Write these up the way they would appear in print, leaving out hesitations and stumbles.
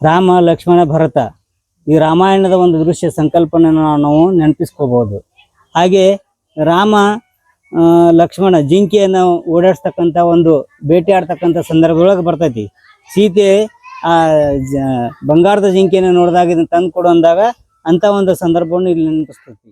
ರಾಮ ಲಕ್ಷ್ಮಣ ಭರತ ಈ ರಾಮಾಯಣದ ಒಂದು ದೃಶ್ಯ ಸಂಕಲ್ಪನೆಯನ್ನು ನಾವು ನೆನಪಿಸ್ಕೋಬಹುದು. ಹಾಗೆ ರಾಮ ಲಕ್ಷ್ಮಣ ಜಿಂಕೆಯನ್ನು ಓಡಾಡ್ಸ್ತಕ್ಕಂಥ ಒಂದು ಬೇಟೆಯಾಡ್ತಕ್ಕಂಥ ಸಂದರ್ಭದೊಳಗೆ ಬರ್ತೈತಿ. ಸೀತೆ ಆ ಬಂಗಾರದ ಜಿಂಕೆಯನ್ನು ನೋಡಿದಾಗ ಇದನ್ನು ತಂದು ಕೊಡು ಅಂದಾಗ ಅಂತ ಒಂದು ಸಂದರ್ಭವನ್ನು ಇಲ್ಲಿ ನೆನಪಿಸ್ತೈತಿ.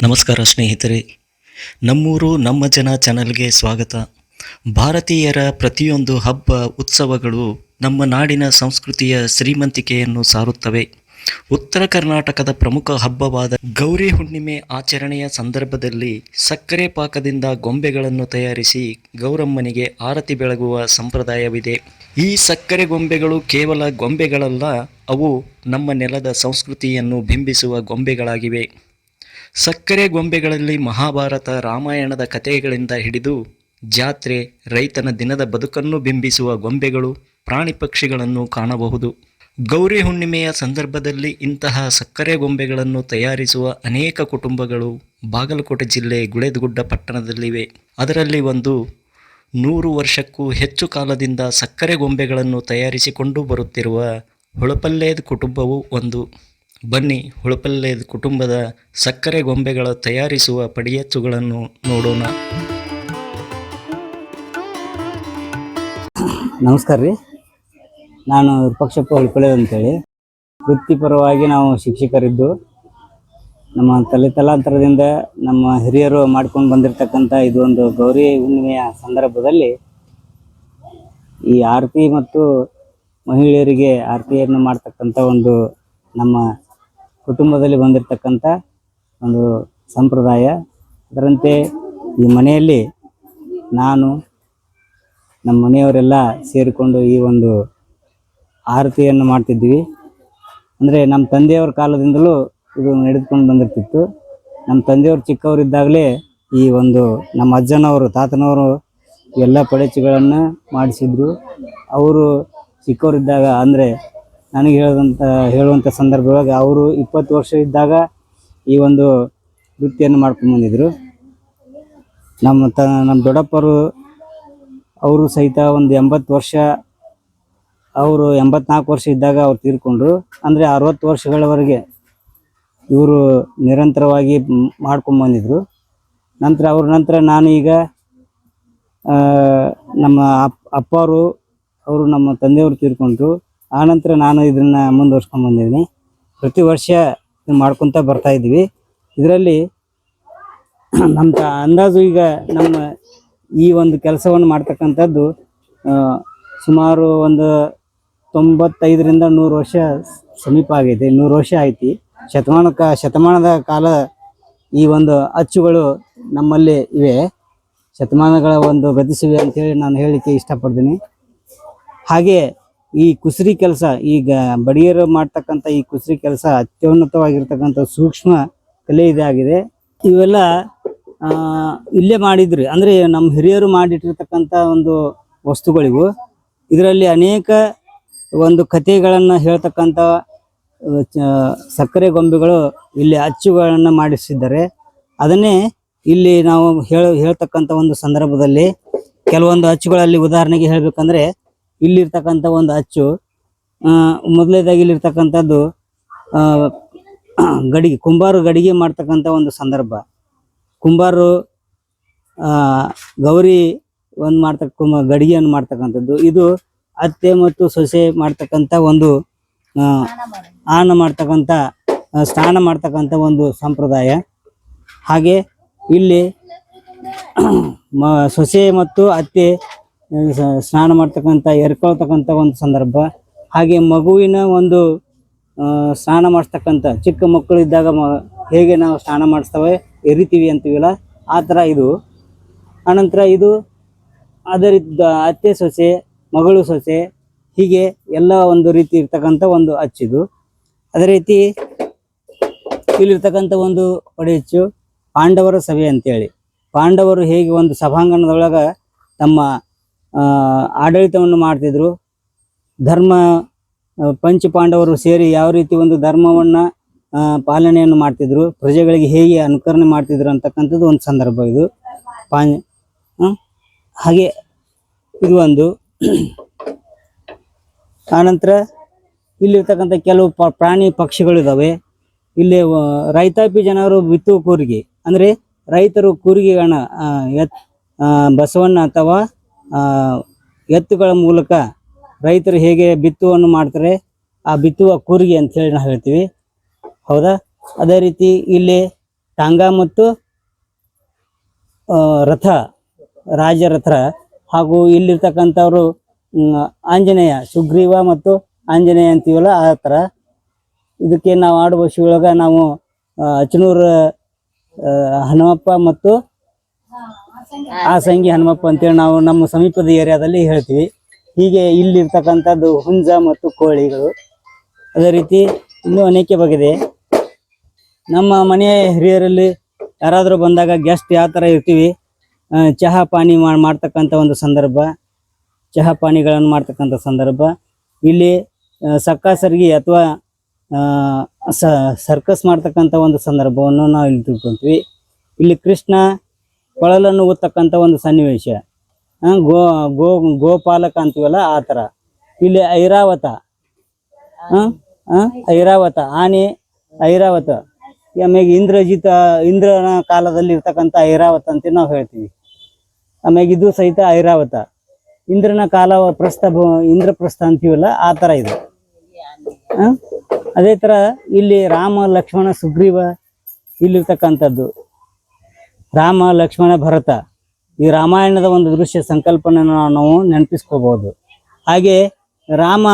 ನಮಸ್ಕಾರ ಸ್ನೇಹಿತರೆ, ನಮ್ಮೂರು ನಮ್ಮ ಜನ ಚಾನಲ್ಗೆ ಸ್ವಾಗತ. ಭಾರತೀಯರ ಪ್ರತಿಯೊಂದು ಹಬ್ಬ ಉತ್ಸವಗಳು ನಮ್ಮ ನಾಡಿನ ಸಂಸ್ಕೃತಿಯ ಶ್ರೀಮಂತಿಕೆಯನ್ನು ಸಾರುತ್ತವೆ. ಉತ್ತರ ಕರ್ನಾಟಕದ ಪ್ರಮುಖ ಹಬ್ಬವಾದ ಗೌರಿ ಹುಣ್ಣಿಮೆ ಆಚರಣೆಯ ಸಂದರ್ಭದಲ್ಲಿ ಸಕ್ಕರೆ ಪಾಕದಿಂದ ಗೊಂಬೆಗಳನ್ನು ತಯಾರಿಸಿ ಗೌರಮ್ಮನಿಗೆ ಆರತಿ ಬೆಳಗುವ ಸಂಪ್ರದಾಯವಿದೆ. ಈ ಸಕ್ಕರೆ ಗೊಂಬೆಗಳು ಕೇವಲ ಗೊಂಬೆಗಳಲ್ಲ, ಅವು ನಮ್ಮ ನೆಲದ ಸಂಸ್ಕೃತಿಯನ್ನು ಬಿಂಬಿಸುವ ಗೊಂಬೆಗಳಾಗಿವೆ. ಸಕ್ಕರೆ ಗೊಂಬೆಗಳಲ್ಲಿ ಮಹಾಭಾರತ, ರಾಮಾಯಣದ ಕಥೆಗಳಿಂದ ಹಿಡಿದು ಜಾತ್ರೆ, ರೈತನ ದಿನದ ಬದುಕನ್ನು ಬಿಂಬಿಸುವ ಗೊಂಬೆಗಳು, ಪ್ರಾಣಿ ಪಕ್ಷಿಗಳನ್ನು ಕಾಣಬಹುದು. ಗೌರಿ ಹುಣ್ಣಿಮೆಯ ಸಂದರ್ಭದಲ್ಲಿ ಇಂತಹ ಸಕ್ಕರೆ ಗೊಂಬೆಗಳನ್ನು ತಯಾರಿಸುವ ಅನೇಕ ಕುಟುಂಬಗಳು ಬಾಗಲಕೋಟೆ ಜಿಲ್ಲೆ ಗುಳೇದಗುಡ್ಡ ಪಟ್ಟಣದಲ್ಲಿವೆ. ಅದರಲ್ಲಿ ಒಂದು 100 ವರ್ಷಕ್ಕೂ ಹೆಚ್ಚು ಕಾಲದಿಂದ ಸಕ್ಕರೆ ಗೊಂಬೆಗಳನ್ನು ತಯಾರಿಸಿಕೊಂಡು ಬರುತ್ತಿರುವ ಹುಳಪಲ್ಲೇದ್ ಕುಟುಂಬವು ಒಂದು. ಬನ್ನಿ, ಹುಳಪಲ್ಲೇದ್ ಕುಟುಂಬದ ಸಕ್ಕರೆ ಗೊಂಬೆಗಳ ತಯಾರಿಸುವ ಪಡಿಯಚ್ಚುಗಳನ್ನು ನೋಡೋಣ. ನಮಸ್ಕಾರ ರೀ, ನಾನು ವಿರೂಪಾಕ್ಷಪ್ಪ ಹುಳಪಲ್ಲೇದ್ ಅಂತೇಳಿ. ವೃತ್ತಿಪರವಾಗಿ ನಾವು ಶಿಕ್ಷಕರಿದ್ದು ನಮ್ಮ ತಲಾಂತರದಿಂದ ನಮ್ಮ ಹಿರಿಯರು ಮಾಡ್ಕೊಂಡು ಬಂದಿರತಕ್ಕಂಥ ಇದೊಂದು ಗೌರಿ ಹುಣ್ಣಿಮೆಯ ಸಂದರ್ಭದಲ್ಲಿ ಈ ಆರತಿ ಮತ್ತು ಮಹಿಳೆಯರಿಗೆ ಆರತಿಯನ್ನು ಮಾಡ್ತಕ್ಕಂಥ ಒಂದು ನಮ್ಮ ಕುಟುಂಬದಲ್ಲಿ ಬಂದಿರತಕ್ಕಂಥ ಒಂದು ಸಂಪ್ರದಾಯ. ಅದರಂತೆ ಈ ಮನೆಯಲ್ಲಿ ನಾನು ನಮ್ಮ ಮನೆಯವರೆಲ್ಲ ಸೇರಿಕೊಂಡು ಈ ಒಂದು ಆರತಿಯನ್ನು ಮಾಡ್ತಿದ್ವಿ. ಅಂದರೆ ನಮ್ಮ ತಂದೆಯವರ ಕಾಲದಿಂದಲೂ ಇದು ನಡೆದುಕೊಂಡು ಬಂದಿರ್ತಿತ್ತು. ನಮ್ಮ ತಂದೆಯವರು ಚಿಕ್ಕವರಿದ್ದಾಗಲೇ ಈ ಒಂದು ನಮ್ಮ ಅಜ್ಜನವರು, ತಾತನವರು ಎಲ್ಲ ಪಡೆಚ್ಚುಗಳನ್ನು ಮಾಡಿಸಿದ್ರು. ಅವರು ಚಿಕ್ಕವರಿದ್ದಾಗ, ಅಂದರೆ ನನಗೆ ಹೇಳುವಂಥ ಸಂದರ್ಭದೊಳಗೆ ಅವರು 20 ವರ್ಷ ಇದ್ದಾಗ ಈ ಒಂದು ವೃತ್ತಿಯನ್ನು ಮಾಡ್ಕೊಂಡ್ಬಂದಿದ್ರು. ನಮ್ಮ ದೊಡ್ಡಪ್ಪರು ಅವರು ಸಹಿತ ಒಂದು 80 ವರ್ಷ, ಅವರು 84 ವರ್ಷ ಇದ್ದಾಗ ಅವ್ರು ತೀರ್ಕೊಂಡ್ರು. ಅಂದರೆ 60 ವರ್ಷಗಳವರೆಗೆ ಇವರು ನಿರಂತರವಾಗಿ ಮಾಡ್ಕೊಂಡ್ಬಂದಿದ್ರು. ನಂತರ ನಾನು ಈಗ ನಮ್ಮ ಅವರು ನಮ್ಮ ತಂದೆಯವರು ತೀರ್ಕೊಂಡ್ರು. ಆನಂತರ ನಾನು ಇದನ್ನು ಮುಂದುವರ್ಸ್ಕೊಂಡು ಬಂದಿದ್ದೀನಿ. ಪ್ರತಿ ವರ್ಷ ಮಾಡ್ಕೊತ ಬರ್ತಾ ಇದ್ವಿ. ಇದರಲ್ಲಿ ನಮ್ಮ ಅಂದಾಜು ಈಗ ನಮ್ಮ ಈ ಒಂದು ಕೆಲಸವನ್ನು ಮಾಡ್ತಕ್ಕಂಥದ್ದು ಸುಮಾರು ಒಂದು 95ರಿಂದ 100 ವರ್ಷ ಸಮೀಪ ಆಗೈತೆ. 100 ವರ್ಷ ಐತಿ. ಶತಮಾನದ ಕಾಲ ಈ ಒಂದು ಅಚ್ಚುಗಳು ನಮ್ಮಲ್ಲಿ ಇವೆ. ಶತಮಾನಗಳ ಒಂದು ಗತಿಸಿವೆ ಅಂತೇಳಿ ನಾನು ಹೇಳಲಿಕ್ಕೆ ಇಷ್ಟಪಡ್ತೀನಿ. ಹಾಗೆ ಈ ಕುಸ್ರಿ ಕೆಲಸ, ಈಗ ಬಡಿಯರು ಮಾಡ್ತಕ್ಕಂಥ ಈ ಕುಸ್ರಿ ಕೆಲಸ ಅತ್ಯುನ್ನತವಾಗಿರ್ತಕ್ಕಂಥ ಸೂಕ್ಷ್ಮ ಕಲೆ ಇದಾಗಿದೆ. ಇವೆಲ್ಲ ಇಲ್ಲೇ ಮಾಡಿದ್ರಿ, ಅಂದರೆ ನಮ್ಮ ಹಿರಿಯರು ಮಾಡಿಟ್ಟಿರ್ತಕ್ಕಂಥ ಒಂದು ವಸ್ತುಗಳಿವು. ಇದರಲ್ಲಿ ಅನೇಕ ಒಂದು ಕಥೆಗಳನ್ನು ಹೇಳ್ತಕ್ಕಂಥ ಸಕ್ಕರೆ ಗೊಂಬೆಗಳು ಇಲ್ಲಿ ಅಚ್ಚುಗಳನ್ನು ಮಾಡಿಸಿದ್ದಾರೆ. ಅದನ್ನೇ ಇಲ್ಲಿ ನಾವು ಹೇಳ್ತಕ್ಕಂಥ ಒಂದು ಸಂದರ್ಭದಲ್ಲಿ ಕೆಲವೊಂದು ಅಚ್ಚುಗಳಲ್ಲಿ ಉದಾಹರಣೆಗೆ ಹೇಳಬೇಕಂದ್ರೆ, ಇಲ್ಲಿರ್ತಕ್ಕಂಥ ಒಂದು ಅಚ್ಚು, ಮೊದಲನೇದಾಗಿ ಇಲ್ಲಿರ್ತಕ್ಕಂಥದ್ದು ಗಡಿಗೆ, ಕುಂಬಾರು ಗಡಿಗೆ ಮಾಡ್ತಕ್ಕಂಥ ಒಂದು ಸಂದರ್ಭ. ಕುಂಬಾರು ಗೌರಿ ಗಡಿಗೆಯನ್ನು ಮಾಡ್ತಕ್ಕಂಥದ್ದು. ಇದು ಅತ್ತೆ ಮತ್ತು ಸೊಸೆ ಮಾಡ್ತಕ್ಕಂಥ ಒಂದು ಸ್ನಾನ ಮಾಡ್ತಕ್ಕಂಥ ಒಂದು ಸಂಪ್ರದಾಯ. ಹಾಗೆ ಇಲ್ಲಿ ಸೊಸೆ ಮತ್ತು ಅತ್ತೆ ಸ್ನಾನ ಮಾಡ್ತಕ್ಕಂಥ, ಎರ್ಕೊಳ್ತಕ್ಕಂಥ ಒಂದು ಸಂದರ್ಭ. ಹಾಗೆ ಮಗುವಿನ ಒಂದು ಸ್ನಾನ ಮಾಡಿಸ್ತಕ್ಕಂಥ, ಚಿಕ್ಕ ಮಕ್ಕಳು ಇದ್ದಾಗ ಹೇಗೆ ನಾವು ಸ್ನಾನ ಮಾಡಿಸ್ತೇವೆ, ಎರಿತೀವಿ ಅಂತೀವಲ್ಲ, ಆ ಥರ ಇದು. ಆನಂತರ ಇದು ಅದರಿಂದ ಅತ್ತೆ ಸೊಸೆ, ಮಗಳು ಸೊಸೆ, ಹೀಗೆ ಎಲ್ಲ ಒಂದು ರೀತಿ ಇರ್ತಕ್ಕಂಥ ಒಂದು ಅಚ್ಚಿದು. ಅದೇ ರೀತಿ ಇಲ್ಲಿರ್ತಕ್ಕಂಥ ಒಂದು ಪಡೆಯಚ್ಚು, ಪಾಂಡವರ ಸಭೆ ಅಂತೇಳಿ. ಪಾಂಡವರು ಹೇಗೆ ಒಂದು ಸಭಾಂಗಣದೊಳಗ ತಮ್ಮ ಆಡಳಿತವನ್ನು ಮಾಡ್ತಿದ್ರು, ಧರ್ಮ ಪಂಚ ಪಾಂಡವರು ಸೇರಿ ಯಾವ ರೀತಿ ಒಂದು ಧರ್ಮವನ್ನ ಪಾಲನೆಯನ್ನು ಮಾಡ್ತಿದ್ರು, ಪ್ರಜೆಗಳಿಗೆ ಹೇಗೆ ಅನುಕರಣೆ ಮಾಡ್ತಿದ್ರು ಅಂತಕ್ಕಂಥದ್ದು ಒಂದು ಸಂದರ್ಭ ಇದು. ಹಾಗೆ ಇದು ಒಂದು. ಆನಂತರ ಇಲ್ಲಿರ್ತಕ್ಕಂಥ ಕೆಲವು ಪ್ರಾಣಿ ಪಕ್ಷಿಗಳಿದಾವೆ. ಇಲ್ಲಿ ರೈತಾಪಿ ಜನರು ಬಿತ್ತುವ ಕೂರಿಗೆ ಅಂದ್ರೆ ರೈತರು ಕೂರಿಗೆಗಳನ್ನ ಬಸವನ್ನ ಅಥವಾ ಎತ್ತುಗಳ ಮೂಲಕ ರೈತರು ಹೇಗೆ ಬಿತ್ತುವನ್ನು ಮಾಡ್ತಾರೆ, ಆ ಬಿತ್ತುವ ಕೂರಿಗೆ ಅಂತ ಹೇಳಿ ನಾವು ಹೇಳ್ತೀವಿ. ಹೌದಾ? ಅದೇ ರೀತಿ ಇಲ್ಲಿ ಟಾಂಗ ಮತ್ತು ರಥ, ರಾಜರಥ, ಹಾಗೂ ಇಲ್ಲಿರ್ತಕ್ಕಂಥವ್ರು ಆಂಜನೇಯ, ಸುಗ್ರೀವ ಮತ್ತು ಆಂಜನೇಯ ಅಂತೀವಲ್ಲ ಆ ಥರ. ಇದಕ್ಕೆ ನಾವು ಆಡುವ ಭಾಷೆಯೊಳಗ ನಾವು ಅಚನೂರ ಹನುಮಪ್ಪ ಮತ್ತು ಆಸಂಗಿ ಹನುಮಪ್ಪ ಅಂತೇಳಿ ನಾವು ನಮ್ಮ ಸಮೀಪದ ಏರಿಯಾದಲ್ಲಿ ಹೇಳ್ತೀವಿ. ಹೀಗೆ ಇಲ್ಲಿರ್ತಕ್ಕಂಥದ್ದು ಹುಂಜ ಮತ್ತು ಕೋಳಿಗಳು. ಅದೇ ರೀತಿ ಇನ್ನೂ ಅನೇಕ ಬಗೆದೆ. ನಮ್ಮ ಮನೆಯ ಹಿರಿಯರಲ್ಲಿ ಯಾರಾದರೂ ಬಂದಾಗ ಗೆಸ್ಟ್ ಯಾವ ಥರ ಇರ್ತೀವಿ, ಚಹಾ ಪಾನಿ ಮಾಡ್ತಕ್ಕಂಥ ಒಂದು ಸಂದರ್ಭ, ಚಹಾ ಪಾನಿಗಳನ್ನು ಮಾಡ್ತಕ್ಕಂಥ ಸಂದರ್ಭ. ಇಲ್ಲಿ ಸರ್ಕಸರಿಗೆ ಅಥವಾ ಸರ್ಕಸ್ ಮಾಡ್ತಕ್ಕಂಥ ಒಂದು ಸಂದರ್ಭವನ್ನು ನಾವು ಇಲ್ಲಿ ತಿಳ್ಕೊಂತೀವಿ. ಇಲ್ಲಿ ಕೃಷ್ಣ ಕೊಳಲನ್ನು ಊತ್ತಕ್ಕಂಥ ಒಂದು ಸನ್ನಿವೇಶ, ಗೋಪಾಲಕ ಅಂತೀವಲ್ಲ ಆ ಥರ. ಇಲ್ಲಿ ಐರಾವತ, ಐರಾವತ ಆನೆ, ಐರಾವತ. ಆಮ್ಯಾಗ ಇಂದ್ರನ ಕಾಲದಲ್ಲಿ ಇರ್ತಕ್ಕಂಥ ಐರಾವತ ಅಂತ ನಾವು ಹೇಳ್ತೀವಿ. ಆಮ್ಯಾಗ ಇದು ಸಹಿತ ಐರಾವತ, ಇಂದ್ರನ ಕಾಲ ಇಂದ್ರಪ್ರಸ್ಥ ಅಂತೀವಲ್ಲ ಆ ಥರ ಇದೆ. ಅದೇ ಥರ ಇಲ್ಲಿ ರಾಮ, ಲಕ್ಷ್ಮಣ, ಸುಗ್ರೀವ ಇಲ್ಲಿರ್ತಕ್ಕಂಥದ್ದು. ರಾಮ, ಲಕ್ಷ್ಮಣ, ಭರತ, ಈ ರಾಮಾಯಣದ ಒಂದು ದೃಶ್ಯ ಸಂಕಲ್ಪನೆಯನ್ನು ನಾವು ನೆನಪಿಸ್ಕೋಬಹುದು. ಹಾಗೆ ರಾಮ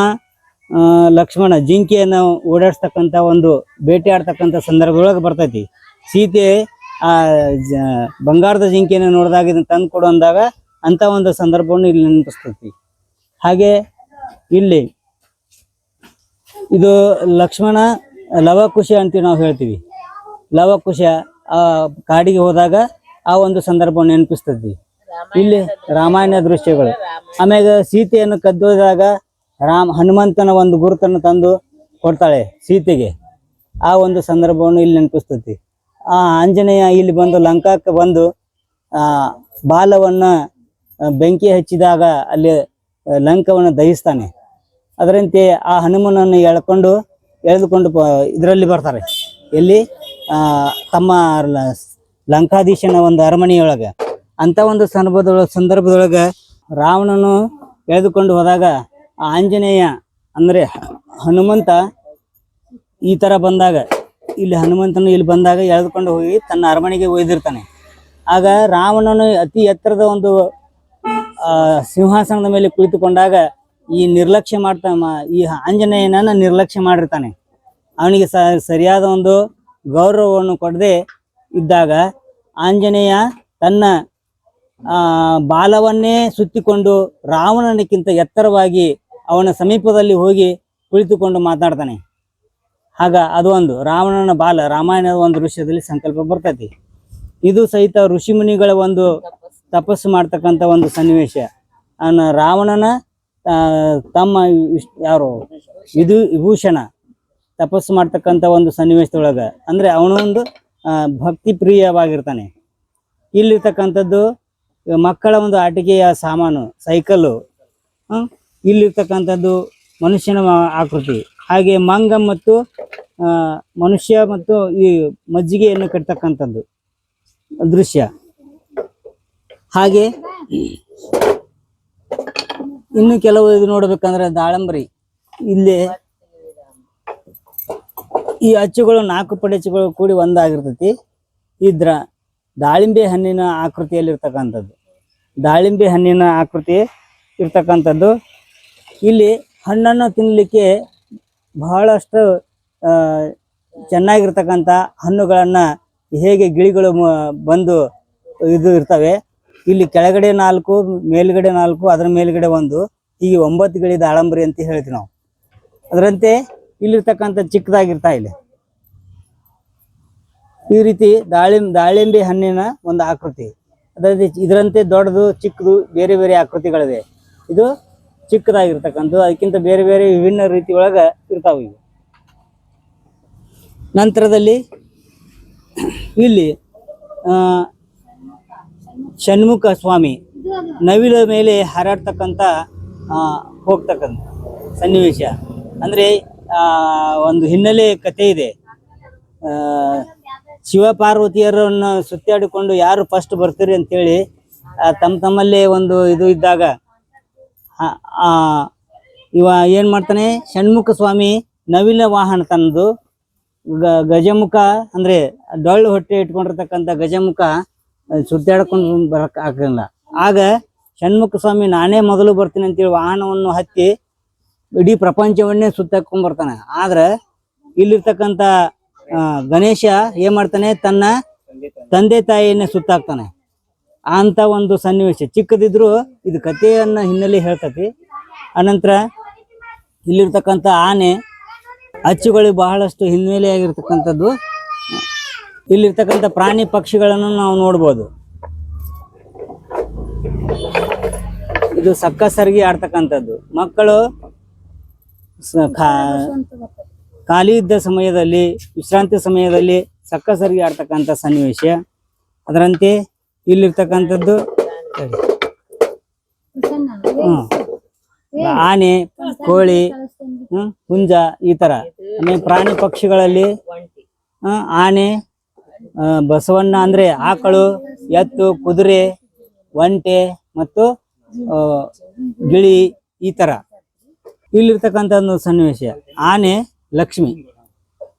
ಲಕ್ಷ್ಮಣ ಜಿಂಕೆಯನ್ನು ಓಡಾಡಿಸ್ತಕ್ಕಂಥ ಒಂದು ಬೇಟೆ ಆಡ್ತಕ್ಕಂಥ ಸಂದರ್ಭದೊಳಗೆ ಬರ್ತೈತಿ. ಸೀತೆ ಆ ಬಂಗಾರದ ಜಿಂಕೆಯನ್ನು ನೋಡಿದಾಗ ಇದನ್ನು ತಂದು ಕೊಡು ಅಂದಾಗ ಅಂತ ಒಂದು ಸಂದರ್ಭವನ್ನು ಇಲ್ಲಿ ನೆನಪಿಸ್ತೈತಿ. ಹಾಗೆ ಇಲ್ಲಿ ಇದು ಲಕ್ಷ್ಮಣ ಲವಕುಶ ಅಂತೀವಿ ನಾವು ಹೇಳ್ತೀವಿ. ಲವಕುಶ ಆ ಕಾಡಿಗೆ ಹೋದಾಗ ಆ ಒಂದು ಸಂದರ್ಭವನ್ನು ನೆನಪಿಸ್ತೈತಿ. ಇಲ್ಲಿ ರಾಮಾಯಣ ದೃಶ್ಯಗಳು. ಆಮ್ಯಾಗ ಸೀತೆಯನ್ನು ಕದ್ದೊಯ್ದಾಗ ಹನುಮಂತನ ಒಂದು ಗುರುತನ್ನು ತಂದು ಕೊಡ್ತಾಳೆ ಸೀತೆಗೆ, ಆ ಒಂದು ಸಂದರ್ಭವನ್ನು ಇಲ್ಲಿ ನೆನಪಿಸ್ತೈತಿ. ಆ ಆಂಜನೇಯ ಇಲ್ಲಿ ಬಂದು ಲಂಕಾಕ್ಕೆ ಬಂದು ಬಾಲವನ್ನ ಬೆಂಕಿ ಹಚ್ಚಿದಾಗ ಅಲ್ಲಿ ಲಂಕವನ್ನು ದಹಿಸ್ತಾನೆ. ಅದರಂತೆ ಆ ಹನುಮನನ್ನು ಎಳೆದುಕೊಂಡು ಇದರಲ್ಲಿ ಬರ್ತಾರೆ. ಎಲ್ಲಿ ತಮ್ಮ ಲಂಕಾಧೀಶನ ಒಂದು ಅರಮನೆಯೊಳಗೆ. ಅಂತ ಒಂದು ಸಂದರ್ಭದೊಳಗೆ ರಾವಣನು ಎಳೆದುಕೊಂಡು ಹೋದಾಗ ಆ ಆಂಜನೇಯ ಅಂದ್ರೆ ಹನುಮಂತ ಈ ತರ ಬಂದಾಗ, ಇಲ್ಲಿ ಹನುಮಂತನು ಇಲ್ಲಿ ಬಂದಾಗ ಎಳೆದುಕೊಂಡು ಹೋಗಿ ತನ್ನ ಅರಮನೆಗೆ ಒಯ್ದಿರ್ತಾನೆ. ಆಗ ರಾವಣನು ಅತಿ ಎತ್ತರದ ಒಂದು ಸಿಂಹಾಸನದ ಮೇಲೆ ಕುಳಿತುಕೊಂಡಾಗ ಈ ನಿರ್ಲಕ್ಷ್ಯ ಈ ಆಂಜನೇಯನನ್ನ ನಿರ್ಲಕ್ಷ್ಯ ಮಾಡಿರ್ತಾನೆ. ಅವನಿಗೆ ಸರಿಯಾದ ಒಂದು ಗೌರವವನ್ನು ಕೊಡದೆ ಇದ್ದಾಗ ಆಂಜನೇಯ ತನ್ನ ಬಾಲವನ್ನೇ ಸುತ್ತಿಕೊಂಡು ರಾವಣನಿಗಿಂತ ಎತ್ತರವಾಗಿ ಅವನ ಸಮೀಪದಲ್ಲಿ ಹೋಗಿ ಕುಳಿತುಕೊಂಡು ಮಾತಾಡ್ತಾನೆ. ಆಗ ಅದು ಒಂದು ರಾವಣನ ಬಾಲ ರಾಮಾಯಣದ ಒಂದು ದೃಶ್ಯದಲ್ಲಿ ಸಂಕಲ್ಪ ಬರ್ತೈತಿ. ಇದು ಸಹಿತ ಋಷಿ ಮುನಿಗಳ ಒಂದು ತಪಸ್ಸು ಮಾಡ್ತಕ್ಕಂಥ ಒಂದು ಸನ್ನಿವೇಶ. ರಾವಣನ ತಮ್ಮ ಯಾರು ವಿಭೂಷಣ ತಪಸ್ಸು ಮಾಡ್ತಕ್ಕಂಥ ಒಂದು ಸನ್ನಿವೇಶದೊಳಗ ಅಂದ್ರೆ ಅವನೊಂದು ಭಕ್ತಿ ಪ್ರಿಯವಾಗಿರ್ತಾನೆ. ಇಲ್ಲಿರ್ತಕ್ಕಂಥದ್ದು ಮಕ್ಕಳ ಒಂದು ಆಟಿಕೆಯ ಸಾಮಾನು, ಸೈಕಲ್ಲು. ಇಲ್ಲಿರ್ತಕ್ಕಂಥದ್ದು ಮನುಷ್ಯನ ಆಕೃತಿ. ಹಾಗೆ ಮಂಗ ಮತ್ತು ಮನುಷ್ಯ ಮತ್ತು ಈ ಮಜ್ಜಿಗೆಯನ್ನು ಕಟ್ತಕ್ಕಂಥದ್ದು ದೃಶ್ಯ. ಹಾಗೆ ಇನ್ನು ಕೆಲವು ಇದು ನೋಡ್ಬೇಕಂದ್ರೆ ದಾಳಂಬರಿ. ಇಲ್ಲಿ ಈ ಅಚ್ಚುಗಳು 4 ಪಡೆಚುಗಳು ಕೂಡಿ ಒಂದಾಗಿರ್ತೈತಿ. ಇದ್ರ ದಾಳಿಂಬೆ ಹಣ್ಣಿನ ಆಕೃತಿಯಲ್ಲಿ ಇರ್ತಕ್ಕಂಥದ್ದು, ದಾಳಿಂಬೆ ಹಣ್ಣಿನ ಆಕೃತಿ ಇರ್ತಕ್ಕಂಥದ್ದು. ಇಲ್ಲಿ ಹಣ್ಣನ್ನು ತಿನ್ನಲಿಕ್ಕೆ ಬಹಳಷ್ಟು ಚೆನ್ನಾಗಿರ್ತಕ್ಕಂಥ ಹಣ್ಣುಗಳನ್ನ ಹೇಗೆ ಗಿಳಿಗಳು ಬಂದು ಇದು ಇರ್ತವೆ. ಇಲ್ಲಿ ಕೆಳಗಡೆ 4, ಮೇಲ್ಗಡೆ 4, ಅದರ ಮೇಲ್ಗಡೆ 1, ಹೀಗೆ 9 ಗಿಳಿ ದಾಳಂಬರಿ ಅಂತ ಹೇಳ್ತೀವಿ ನಾವು. ಅದರಂತೆ ಇಲ್ಲಿರ್ತಕ್ಕಂಥ ಚಿಕ್ಕದಾಗಿರ್ತಾ ಇಲ್ಲಿ ಈ ರೀತಿ ದಾಳಿಂಬೆ ಹಣ್ಣಿನ ಒಂದು ಆಕೃತಿ. ಅದಾದ ಇದರಂತೆ ದೊಡ್ಡದು ಚಿಕ್ಕದು ಬೇರೆ ಬೇರೆ ಆಕೃತಿಗಳಿವೆ. ಇದು ಚಿಕ್ಕದಾಗಿರ್ತಕ್ಕಂಥದ್ದು, ಅದಕ್ಕಿಂತ ಬೇರೆ ಬೇರೆ ವಿಭಿನ್ನ ರೀತಿ ಒಳಗ ಇರ್ತಾವೆ ಇವು. ನಂತರದಲ್ಲಿ ಇಲ್ಲಿ ಷಣ್ಮುಖ ಸ್ವಾಮಿ ನವಿಲ ಮೇಲೆ ಹಾರಾಡ್ತಕ್ಕಂಥ ಹೋಗ್ತಕ್ಕಂಥ ಸನ್ನಿವೇಶ. ಅಂದರೆ ಒಂದು ಹಿನ್ನೆಲೆ ಕಥೆ ಇದೆ. ಶಿವ ಪಾರ್ವತಿಯರನ್ನು ಸುತ್ತಾಡಿಕೊಂಡು ಯಾರು ಫಸ್ಟ್ ಬರ್ತೀರಿ ಅಂತೇಳಿ ತಮ್ಮಲ್ಲೇ ಒಂದು ಇದು ಇದ್ದಾಗ ಇವ ಏನು ಮಾಡ್ತಾನೆ, ಷಣ್ಮುಖ ಸ್ವಾಮಿ ನವಿಲ ವಾಹನ ತಂದು ಗಜಮುಖ ಅಂದರೆ ಡೊಳ್ಳು ಹೊಟ್ಟೆ ಇಟ್ಕೊಂಡಿರ್ತಕ್ಕಂಥ ಗಜಮುಖ ಸುತ್ತಾಡ್ಕೊಂಡು ಬರಕ್ಕೆ ಆಗಲ್ಲ. ಆಗ ಷಣ್ಮುಖ ಸ್ವಾಮಿ ನಾನೇ ಮೊದಲು ಬರ್ತೀನಿ ಅಂತೇಳಿ ವಾಹನವನ್ನು ಹತ್ತಿ ಇಡೀ ಪ್ರಪಂಚವನ್ನೇ ಸುತ್ತಾಕೊಂಡ್ ಬರ್ತಾನೆ. ಆದ್ರೆ ಇಲ್ಲಿರ್ತಕ್ಕಂಥ ಗಣೇಶ ಏನ್ ಮಾಡ್ತಾನೆ, ತನ್ನ ತಂದೆ ತಾಯಿಯನ್ನೇ ಸುತ್ತಾಕ್ತಾನೆ. ಅಂತ ಒಂದು ಸನ್ನಿವೇಶ ಚಿಕ್ಕದಿದ್ರು ಇದು ಕಥೆಯನ್ನ ಹಿನ್ನೆಲೆ ಹೇಳ್ತತಿ. ಅನಂತರ ಇಲ್ಲಿರ್ತಕ್ಕಂಥ ಆನೆ ಅಚ್ಚುಗಳಿಗೆ ಬಹಳಷ್ಟು ಹಿನ್ನೆಲೆಯಾಗಿರ್ತಕ್ಕಂಥದ್ದು. ಇಲ್ಲಿರ್ತಕ್ಕಂಥ ಪ್ರಾಣಿ ಪಕ್ಷಿಗಳನ್ನು ನಾವು ನೋಡ್ಬೋದು. ಇದು ಸಕ್ಕ ಸರಿಗೆ ಆಡ್ತಕ್ಕಂಥದ್ದು. ಮಕ್ಕಳು ಖಾಲಿ ಇದ್ದ ಸಮಯದಲ್ಲಿ, ವಿಶ್ರಾಂತಿ ಸಮಯದಲ್ಲಿ ಸಕ್ಕ ಸರಿಗೆ ಆಡ್ತಕ್ಕಂಥ ಸನ್ನಿವೇಶ. ಅದರಂತೆ ಇಲ್ಲಿರ್ತಕ್ಕಂಥದ್ದು ಆನೆ, ಕೋಳಿ, ಹುಂಜ ಈ ತರ. ಆಮೇಲೆ ಪ್ರಾಣಿ ಪಕ್ಷಿಗಳಲ್ಲಿ ಆನೆ, ಬಸವಣ್ಣ ಅಂದ್ರೆ ಆಕಳು, ಎತ್ತು, ಕುದುರೆ, ಒಂಟೆ ಮತ್ತು ಗಿಳಿ ಈ ತರ. ಇಲ್ಲಿರ್ತಕ್ಕಂಥ ಒಂದು ಸನ್ನಿವೇಶ ಆನೆ ಲಕ್ಷ್ಮಿ.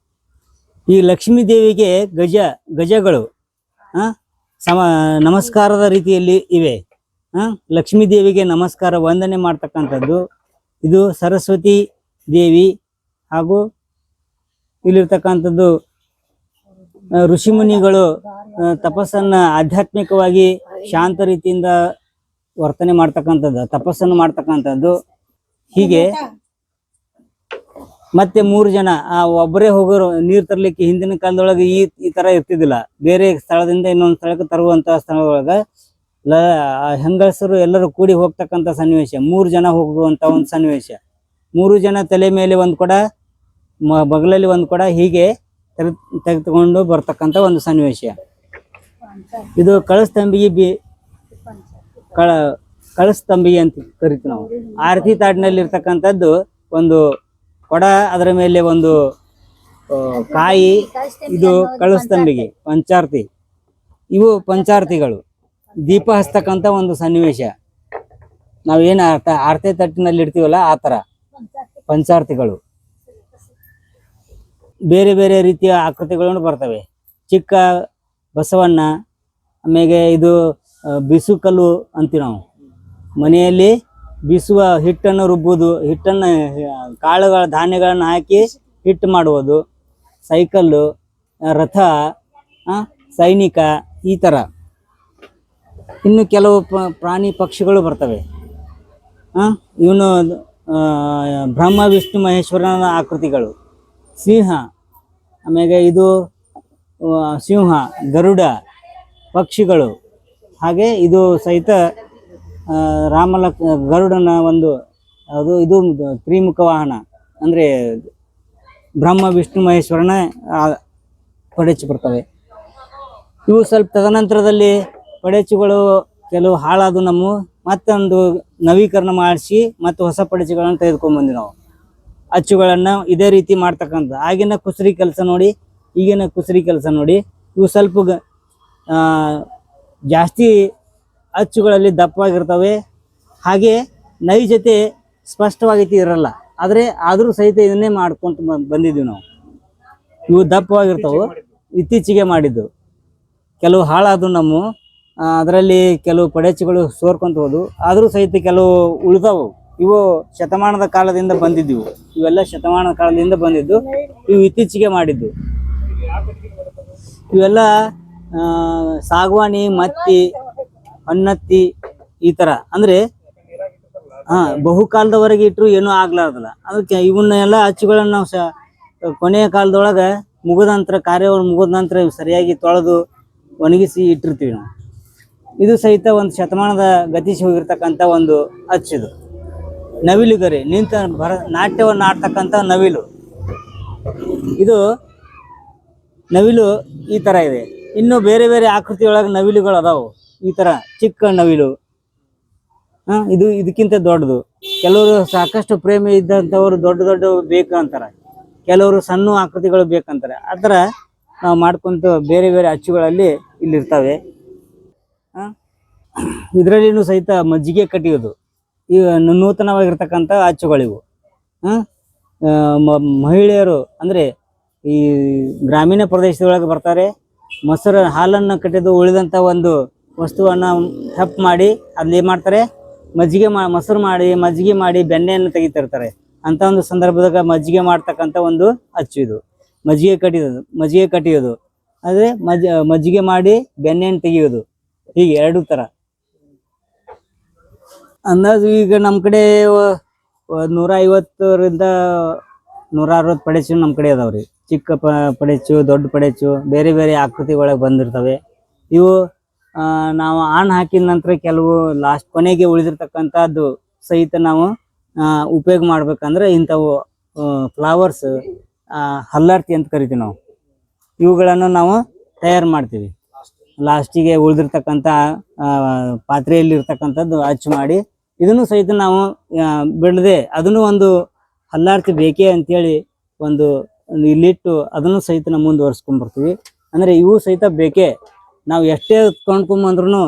ಈ ಲಕ್ಷ್ಮೀ ದೇವಿಗೆ ಗಜಗಳು ನಮಸ್ಕಾರದ ರೀತಿಯಲ್ಲಿ ಇವೆ. ಲಕ್ಷ್ಮೀ ದೇವಿಗೆ ನಮಸ್ಕಾರ ವಂದನೆ ಮಾಡ್ತಕ್ಕಂಥದ್ದು. ಇದು ಸರಸ್ವತಿ ದೇವಿ. ಹಾಗೂ ಇಲ್ಲಿರ್ತಕ್ಕಂಥದ್ದು ಋಷಿಮುನಿಗಳು ತಪಸ್ಸನ್ನ ಆಧ್ಯಾತ್ಮಿಕವಾಗಿ ಶಾಂತ ರೀತಿಯಿಂದ ವರ್ತನೆ ಮಾಡ್ತಕ್ಕಂಥದ್ದು, ತಪಸ್ಸನ್ನು ಮಾಡ್ತಕ್ಕಂಥದ್ದು. ಹೀಗೆ ಮತ್ತೆ 3 ಜನ ಒಬ್ಬರೇ ಹೋಗೋರು ನೀರು ತರ್ಲಿಕ್ಕೆ. ಹಿಂದಿನ ಕಾಲದೊಳಗೆ ಈ ತರ ಇರ್ತಿದ್ದಿಲ್ಲ. ಬೇರೆ ಸ್ಥಳದಿಂದ ಇನ್ನೊಂದು ಸ್ಥಳಕ್ಕೆ ತರುವಂತಹ ಸ್ಥಳದೊಳಗ ಹೆಂಗಸರು ಎಲ್ಲರೂ ಕೂಡಿ ಹೋಗ್ತಕ್ಕಂಥ ಸನ್ನಿವೇಶ. 3 ಜನ ಹೋಗುವಂತ ಒಂದು ಸನ್ನಿವೇಶ. 3 ಜನ ತಲೆ ಮೇಲೆ ಒಂದು ಕೊಡ, ಬಗಲಲ್ಲಿ ಒಂದು ಕೊಡ, ಹೀಗೆ ತೆಗೆದುಕೊಂಡು ಬರ್ತಕ್ಕಂಥ ಒಂದು ಸನ್ನಿವೇಶ. ಇದು ಕಳಸ್ತಂಬಿಗೆ ಕಳಸ್ತಂಬಿಗೆ ಅಂತ ಕರಿತೀವಿ ನಾವು. ಆರತಿ ತಾಡಿನಲ್ಲಿ ಇರ್ತಕ್ಕಂಥದ್ದು ಒಂದು ಕೊಡ, ಅದರ ಮೇಲೆ ಒಂದು ಕಾಯಿ. ಇದು ಕಳಸ್ತಂಬಿಗೆ ಪಂಚಾರ್ತಿ. ಇವು ಪಂಚಾರ್ತಿಗಳು, ದೀಪ ಹಚ್ತಕ್ಕಂಥ ಒಂದು ಸನ್ನಿವೇಶ. ನಾವೇನು ಆರತಿ ತಟ್ಟಿನಲ್ಲಿ ಇಡ್ತೀವಲ್ಲ ಆ ಥರ ಪಂಚಾರ್ತಿಗಳು. ಬೇರೆ ಬೇರೆ ರೀತಿಯ ಆಕೃತಿಗಳನ್ನು ಬರ್ತವೆ. ಚಿಕ್ಕ ಬಸವಣ್ಣ, ಆಮೇಲೆ ಇದು ಬಿಸುಕಲ್ಲು ಅಂತೀವಿ ನಾವು. ಮನೆಯಲ್ಲಿ ಬೀಸುವ ಹಿಟ್ಟನ್ನು ರುಬ್ಬುವುದು, ಹಿಟ್ಟನ್ನು ಕಾಳುಗಳ ಧಾನ್ಯಗಳನ್ನು ಹಾಕಿ ಹಿಟ್ಟು ಮಾಡುವುದು. ಸೈಕಲ್ಲು, ರಥ, ಸೈನಿಕ ಈ ಥರ. ಇನ್ನು ಕೆಲವು ಪ್ರಾಣಿ ಪಕ್ಷಿಗಳು ಬರ್ತವೆ. ಇವನು ಬ್ರಹ್ಮ ವಿಷ್ಣು ಮಹೇಶ್ವರನ ಆಕೃತಿಗಳು. ಸಿಂಹ, ಆಮೇಲೆ ಇದು ಸಿಂಹ, ಗರುಡ ಪಕ್ಷಿಗಳು. ಹಾಗೆ ಇದು ಸಹಿತ ಗರುಡನ ಒಂದು ಇದು ತ್ರಿಮುಖ ವಾಹನ. ಅಂದರೆ ಬ್ರಹ್ಮ ವಿಷ್ಣು ಮಹೇಶ್ವರನ ಪಡೆಚು ಬರ್ತವೆ. ಇವು ಸ್ವಲ್ಪ ತದನಂತರದಲ್ಲಿ ಪಡೆಚುಗಳು ಕೆಲವು ಹಾಳಾದು ನಮ್ಮ ಮತ್ತೊಂದು ನವೀಕರಣ ಮಾಡಿಸಿ ಮತ್ತು ಹೊಸ ಪಡೆಚುಗಳನ್ನು ತೆಗೆದುಕೊಂಡ್ಬಂದ್ವಿ ನಾವು. ಅಚ್ಚುಗಳನ್ನು ಇದೇ ರೀತಿ ಮಾಡ್ತಕ್ಕಂಥ. ಆಗಿನ ಕುಸರಿ ಕೆಲಸ ನೋಡಿ, ಈಗಿನ ಕುಸರಿ ಕೆಲಸ ನೋಡಿ. ಇವು ಸ್ವಲ್ಪ ಜಾಸ್ತಿ ಅಚ್ಚುಗಳಲ್ಲಿ ದಪ್ಪವಾಗಿರ್ತವೆ. ಹಾಗೆ ನೈಜತೆ ಸ್ಪಷ್ಟವಾಗಿ ಇರಲ್ಲ. ಆದರೆ ಆದರೂ ಸಹಿತ ಇದನ್ನೇ ಮಾಡ್ಕೊಂತ ಬಂದಿದ್ದೀವಿ ನಾವು. ಇವು ದಪ್ಪವಾಗಿರ್ತವೆ, ಇತ್ತೀಚೆಗೆ ಮಾಡಿದ್ದು. ಕೆಲವು ಹಾಳಾದು ನಮ್ಮ, ಅದರಲ್ಲಿ ಕೆಲವು ಪಡೆಚುಗಳು ಸೋರ್ಕೊಂತ ಹೋದು. ಆದರೂ ಸಹಿತ ಕೆಲವು ಉಳಿದವು. ಇವು ಶತಮಾನದ ಕಾಲದಿಂದ ಬಂದಿದ್ದವು. ಇವೆಲ್ಲ ಶತಮಾನದ ಕಾಲದಿಂದ ಬಂದಿದ್ದು. ಇವು ಇತ್ತೀಚೆಗೆ ಮಾಡಿದ್ದು. ಇವೆಲ್ಲ ಸಾಗವಾನಿ, ಮತ್ತಿ, ಹೊನ್ನತ್ತಿ ಈ ತರ. ಅಂದ್ರೆ ಬಹುಕಾಲದವರೆಗೆ ಇಟ್ಟರು ಏನೂ ಆಗ್ಲಾರ್ದಲ್ಲ. ಅದಕ್ಕೆ ಇವನ್ನೆಲ್ಲ ಅಚ್ಚುಗಳನ್ನ ನಾವು ಕೊನೆಯ ಕಾಲದೊಳಗ ಮುಗಿದ ನಂತರ ಕಾರ್ಯವನ್ನು ಮುಗಿದ ನಂತರ ಸರಿಯಾಗಿ ತೊಳೆದು ಒಣಗಿಸಿ ಇಟ್ಟಿರ್ತೀವಿ ನಾವು. ಇದು ಸಹಿತ ಒಂದು ಶತಮಾನದ ಗತಿಸಿ ಹೋಗಿರ್ತಕ್ಕಂಥ ಒಂದು ಅಚ್ಚಿದು. ನವಿಲುಗರಿ ನಿಂತ ನಾಟ್ಯವನ್ನು ಆಡ್ತಕ್ಕಂಥ ನವಿಲು. ಇದು ನವಿಲು ಈ ಥರ ಇದೆ. ಇನ್ನು ಬೇರೆ ಬೇರೆ ಆಕೃತಿಯೊಳಗೆ ನವಿಲುಗಳು ಅದಾವು. ಈ ಥರ ಚಿಕ್ಕ ನವಿಲು, ಇದು ಇದಕ್ಕಿಂತ ದೊಡ್ಡದು. ಕೆಲವರು ಸಾಕಷ್ಟು ಪ್ರೇಮಿ ಇದ್ದಂಥವ್ರು ದೊಡ್ಡ ದೊಡ್ಡ ಬೇಕು ಅಂತಾರೆ, ಕೆಲವರು ಸಣ್ಣ ಆಕೃತಿಗಳು ಬೇಕಂತಾರೆ. ಆ ಥರ ನಾವು ಮಾಡ್ಕೊಂತ ಬೇರೆ ಬೇರೆ ಅಚ್ಚುಗಳಲ್ಲಿ ಇಲ್ಲಿರ್ತವೆ. ಇದರಲ್ಲಿನೂ ಸಹಿತ ಮಜ್ಜಿಗೆ ಕಟ್ಟಿಯೋದು ಈಗ ನೂತನವಾಗಿರ್ತಕ್ಕಂಥ ಅಚ್ಚುಗಳಿವು. ಮಹಿಳೆಯರು ಅಂದರೆ ಈ ಗ್ರಾಮೀಣ ಪ್ರದೇಶದೊಳಗೆ ಬರ್ತಾರೆ, ಹಾಲನ್ನು ಕಟ್ಟಿದ್ದು ಉಳಿದಂಥ ಒಂದು ವಸ್ತುವನ್ನು ಹೆಪ್ ಮಾಡಿ ಅಲ್ಲಿ ಏನು ಮಾಡ್ತಾರೆ, ಮೊಸರು ಮಾಡಿ ಮಜ್ಜಿಗೆ ಮಾಡಿ ಬೆಣ್ಣೆಯನ್ನು ತೆಗಿತಿರ್ತಾರೆ. ಅಂಥ ಒಂದು ಸಂದರ್ಭದಾಗ ಮಜ್ಜಿಗೆ ಮಾಡ್ತಕ್ಕಂಥ ಒಂದು ಅಚ್ಚು ಇದು. ಮಜ್ಜಿಗೆ ಕಟ್ಟಿಯೋದು ಅಂದರೆ ಮಜ್ಜಿಗೆ ಮಾಡಿ ಬೆಣ್ಣೆಯನ್ನು ತೆಗಿಯೋದು. ಹೀಗೆ ಎರಡು ಥರ. ಅಂದಾಜು ಈಗ ನಮ್ಮ ಕಡೆ 150ರಿಂದ 160 ಪಡೆಚು ನಮ್ಮ ಕಡೆ ಅದಾವ್ರಿ. ಚಿಕ್ಕ ಪಡೆಚು, ದೊಡ್ಡ ಪಡೆಚು, ಬೇರೆ ಬೇರೆ ಆಕೃತಿ ಒಳಗೆ ಬಂದಿರ್ತವೆ. ಇವು ನಾವು ಆಣ್ ಹಾಕಿದ ನಂತರ ಕೆಲವು ಲಾಸ್ಟ್ ಕೊನೆಗೆ ಉಳಿದಿರ್ತಕ್ಕಂಥದ್ದು ಸಹಿತ ನಾವು ಉಪಯೋಗ ಮಾಡ್ಬೇಕಂದ್ರೆ ಇಂಥವು ಫ್ಲವರ್ಸ್, ಹಲ್ಲಾರ್ತಿ ಅಂತ ಕರಿತೀವಿ ನಾವು. ಇವುಗಳನ್ನು ನಾವು ತಯಾರು ಮಾಡ್ತೀವಿ. ಲಾಸ್ಟಿಗೆ ಉಳಿದಿರ್ತಕ್ಕಂಥ ಪಾತ್ರೆಯಲ್ಲಿ ಇರ್ತಕ್ಕಂಥದ್ದು ಅಚ್ಚು ಮಾಡಿ ಇದನ್ನು ಸಹಿತ ನಾವು ಬಿಡದೆ ಅದನ್ನು ಒಂದು ಹಲ್ಲಾರ್ತಿ ಬೇಕೇ ಅಂತೇಳಿ ಒಂದು ಇಲ್ಲಿಟ್ಟು ಅದನ್ನು ಸಹಿತ ನಾವು ಮುಂದುವರ್ಸ್ಕೊಂಡ್ಬರ್ತೀವಿ. ಅಂದರೆ ಇವು ಸಹಿತ ಬೇಕೇ. ನಾವು ಎಷ್ಟೇ ಕೊಂಡ್ಕೊಂಬಂದ್ರೂ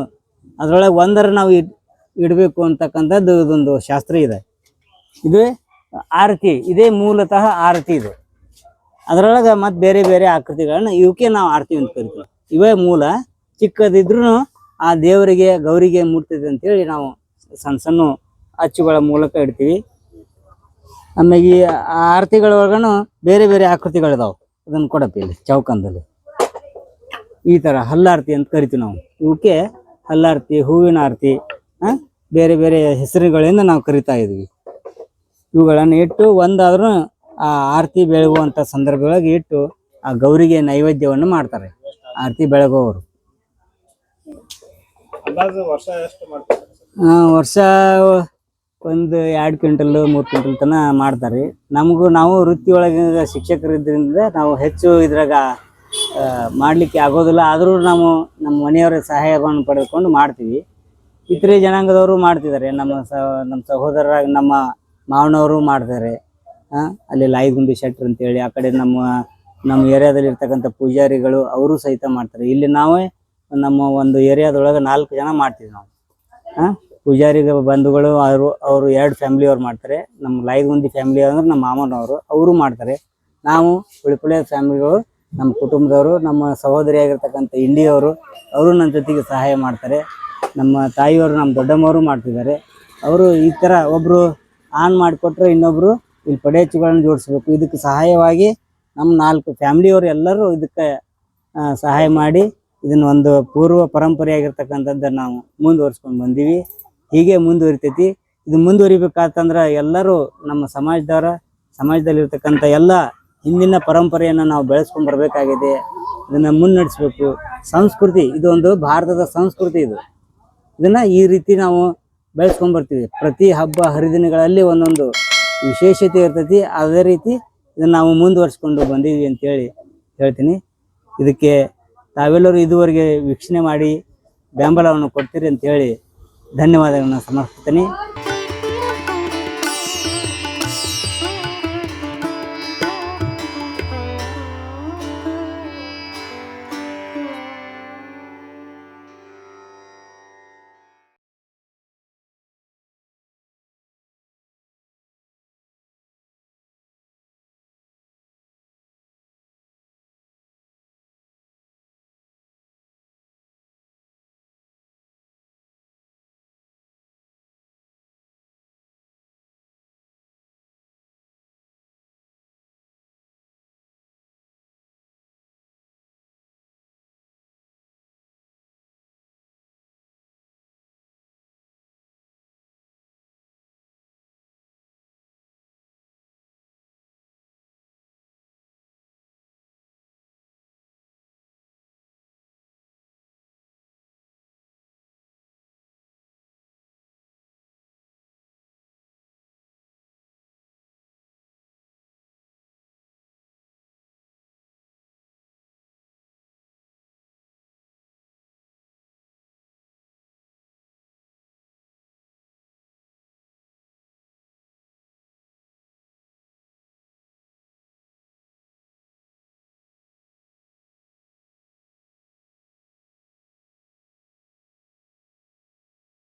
ಅದರೊಳಗೆ ಒಂದರ ನಾವು ಇಡಬೇಕು ಅಂತಕ್ಕಂಥದ್ದು ಇದೊಂದು ಶಾಸ್ತ್ರ ಇದೆ. ಇದೇ ಆರತಿ, ಇದೇ ಮೂಲತಃ ಆರತಿ ಇದು. ಅದರೊಳಗೆ ಮತ್ತು ಬೇರೆ ಬೇರೆ ಆಕೃತಿಗಳನ್ನ ಇವಕ್ಕೆ ನಾವು ಆರತಿ ಅಂತ ಕರಿತೀವಿ. ಇವೇ ಮೂಲ. ಚಿಕ್ಕದಿದ್ರೂ ಆ ದೇವರಿಗೆ ಗೌರಿಗೆ ಮುಟ್ತದೆ ಅಂತೇಳಿ ನಾವು ಸಣ್ಣ ಸಣ್ಣ ಅಚ್ಚುಗಳ ಮೂಲಕ ಇಡ್ತೀವಿ. ಆಮೇಲೆ ಈ ಆರತಿಗಳೊಳಗನು ಬೇರೆ ಬೇರೆ ಆಕೃತಿಗಳಿದಾವೆ. ಅದನ್ನು ಕೊಡಪ್ಪ ಇಲ್ಲಿ ಚೌಕಂದಲ್ಲಿ ಈ ಥರ ಹಲ್ಲಾರತಿ ಅಂತ ಕರಿತೀವಿ ನಾವು. ಇವಕ್ಕೆ ಹಲ್ಲಾರತಿ, ಹೂವಿನ ಆರತಿ, ಬೇರೆ ಬೇರೆ ಹೆಸರುಗಳಿಂದ ನಾವು ಕರಿತಾ ಇದ್ವಿ. ಇವುಗಳನ್ನು ಇಟ್ಟು ಒಂದಾದ್ರೂ ಆ ಆರತಿ ಬೆಳಗುವಂಥ ಸಂದರ್ಭದೊಳಗೆ ಇಟ್ಟು ಆ ಗೌರಿಗೆ ನೈವೇದ್ಯವನ್ನು ಮಾಡ್ತಾರೆ ಆರತಿ ಬೆಳಗುವವರು. ವರ್ಷ ಒಂದು 2 ಕ್ವಿಂಟಲ್ 3 ಕ್ವಿಂಟಲ್ ತನಕ ಮಾಡ್ತಾರೆ. ನಾವು ವೃತ್ತಿಯೊಳಗೆ ಶಿಕ್ಷಕರಿದ್ದರಿಂದ ನಾವು ಹೆಚ್ಚು ಇದ್ರಾಗ ಮಾಡಲಿಕ್ಕೆ ಆಗೋದಿಲ್ಲ. ಆದರೂ ನಾವು ನಮ್ಮ ಮನೆಯವರ ಸಹಾಯವನ್ನು ಪಡೆದುಕೊಂಡು ಮಾಡ್ತೀವಿ. ಇತರೆ ಜನಾಂಗದವರು ಮಾಡ್ತಿದ್ದಾರೆ. ನಮ್ಮ ಸಹೋದರ, ನಮ್ಮ ಮಾವನವರು ಮಾಡ್ತಾರೆ. ಅಲ್ಲಿ ಲಾಯಿಗುಂದಿ ಶೆಟ್ರ್ ಅಂತೇಳಿ ಆ ಕಡೆ ನಮ್ಮ ಏರಿಯಾದಲ್ಲಿ ಇರ್ತಕ್ಕಂಥ ಪೂಜಾರಿಗಳು ಅವರು ಸಹಿತ ಮಾಡ್ತಾರೆ. ಇಲ್ಲಿ ನಾವೇ ನಮ್ಮ ಒಂದು ಏರಿಯಾದೊಳಗೆ 4 ಜನ ಮಾಡ್ತೀವಿ ನಾವು. ಪೂಜಾರಿ ಬಂಧುಗಳು ಅವರು 2 ಫ್ಯಾಮಿಲಿಯವ್ರು ಮಾಡ್ತಾರೆ. ನಮ್ಮ ಲಾಯಿಗುಂದಿ ಫ್ಯಾಮಿಲಿ ಅಂದ್ರೆ ನಮ್ಮ ಮಾಮನವರು ಅವರು ಮಾಡ್ತಾರೆ. ನಾವು ಉಳಿಪುಳೆ ಫ್ಯಾಮಿಲಿಗಳು, ನಮ್ಮ ಕುಟುಂಬದವರು, ನಮ್ಮ ಸಹೋದರಿಯಾಗಿರ್ತಕ್ಕಂಥ ಇಂಡಿಯವರು ಅವರು ನನ್ನ ಜೊತೆಗೆ ಸಹಾಯ ಮಾಡ್ತಾರೆ. ನಮ್ಮ ತಾಯಿಯವರು, ನಮ್ಮ ದೊಡ್ಡಮ್ಮವರು ಮಾಡ್ತಿದ್ದಾರೆ. ಅವರು ಈ ಥರ ಒಬ್ಬರು ಆನ್ ಮಾಡಿಕೊಟ್ರೆ ಇನ್ನೊಬ್ಬರು ಇಲ್ಲಿ ಪಡೆಯಚ್ಚುಗಳನ್ನು ಜೋಡಿಸ್ಬೇಕು. ಇದಕ್ಕೆ ಸಹಾಯವಾಗಿ ನಮ್ಮ 4 ಫ್ಯಾಮಿಲಿಯವರು ಎಲ್ಲರೂ ಇದಕ್ಕೆ ಸಹಾಯ ಮಾಡಿ ಇದನ್ನು ಒಂದು ಪೂರ್ವ ಪರಂಪರೆಯಾಗಿರ್ತಕ್ಕಂಥದ್ದನ್ನು ನಾವು ಮುಂದುವರ್ಸ್ಕೊಂಡು ಬಂದೀವಿ. ಹೀಗೆ ಮುಂದುವರಿತೈತಿ. ಇದು ಮುಂದುವರಿಬೇಕಾತಂದ್ರೆ ಎಲ್ಲರೂ ನಮ್ಮ ಸಮಾಜದಲ್ಲಿರ್ತಕ್ಕಂಥ ಎಲ್ಲ ಹಿಂದಿನ ಪರಂಪರೆಯನ್ನು ನಾವು ಬೆಳೆಸ್ಕೊಂಡು ಬರಬೇಕಾಗಿದೆ. ಇದನ್ನು ಮುನ್ನಡೆಸ್ಬೇಕು. ಸಂಸ್ಕೃತಿ ಇದೊಂದು ಭಾರತದ ಸಂಸ್ಕೃತಿ. ಇದನ್ನು ಈ ರೀತಿ ನಾವು ಬೆಳೆಸ್ಕೊಂಡು ಬರ್ತೀವಿ. ಪ್ರತಿ ಹಬ್ಬ ಹರಿದಿನಗಳಲ್ಲಿ ಒಂದೊಂದು ವಿಶೇಷತೆ ಇರ್ತೈತಿ. ಅದೇ ರೀತಿ ಇದನ್ನು ನಾವು ಮುಂದುವರ್ಸ್ಕೊಂಡು ಬಂದೀವಿ ಅಂತೇಳಿ ಹೇಳ್ತೀನಿ. ಇದಕ್ಕೆ ತಾವೆಲ್ಲರೂ ಇದುವರೆಗೆ ವೀಕ್ಷಣೆ ಮಾಡಿ ಬೆಂಬಲವನ್ನು ಕೊಡ್ತೀರಿ ಅಂತೇಳಿ ಧನ್ಯವಾದಗಳನ್ನು ಸಮರ್ಪಿಸ್ತೀನಿ.